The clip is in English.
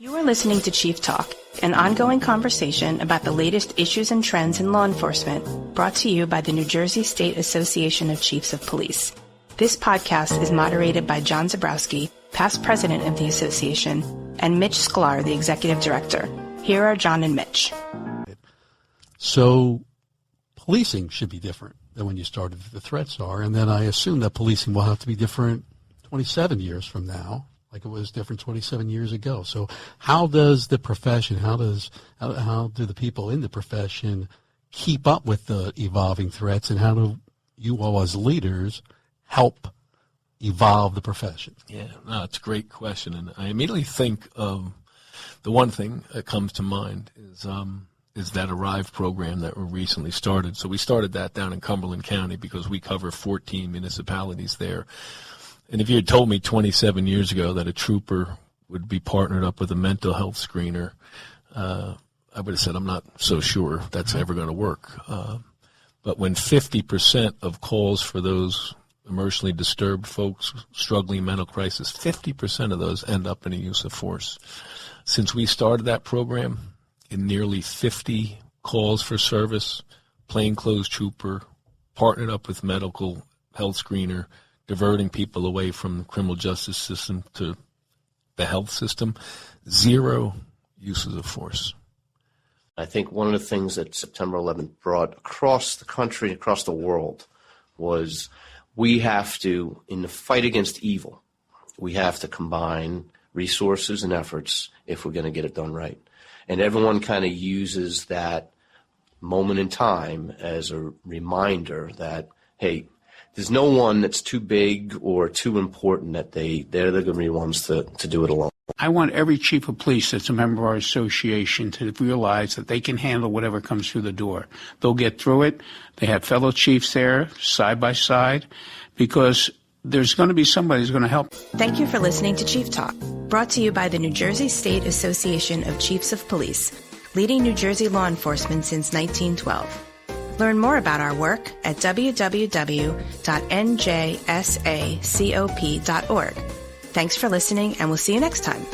You are listening to Chief Talk, an ongoing conversation about the latest issues and trends in law enforcement, brought to you by the New Jersey State Association of Chiefs of Police. This podcast is moderated by John Zabrowski, past president of the association, and Mitch Sklar, the executive director. Here are John and Mitch. So policing should be different than when you started. The threats are, and then I assume that policing will have to be different 27 years from now, like it was different 27 years ago. So how does the profession, how do the people in the profession keep up with the evolving threats, and how do you all as leaders help evolve the profession? Yeah, no, it's a great question. And I immediately think of the one thing that comes to mind is that Arrive program that we recently started. So we started that down in Cumberland County because we cover 14 municipalities there. And if you had told me 27 years ago that a trooper would be partnered up with a mental health screener, I would have said, I'm not so sure that's ever going to work. But when 50% of calls for those emotionally disturbed folks struggling in mental crisis, 50% of those end up in a use of force. Since we started that program, in nearly 50 calls for service, plainclothes trooper, partnered up with medical health screener, diverting people away from the criminal justice system to the health system, 0 uses of force. I think one of the things that September 11th brought across the country, across the world, was we have to, in the fight against evil, we have to combine resources and efforts if we're going to get it done right. And everyone kind of uses that moment in time as a reminder that, hey, there's no one that's too big or too important that they're going to be ones to do it alone. I want every chief of police that's a member of our association to realize that they can handle whatever comes through the door. They'll get through it. They have fellow chiefs there side by side because there's going to be somebody who's going to help. Thank you for listening to Chief Talk, brought to you by the New Jersey State Association of Chiefs of Police, leading New Jersey law enforcement since 1912. Learn more about our work at www.njsacop.org. Thanks for listening, and we'll see you next time.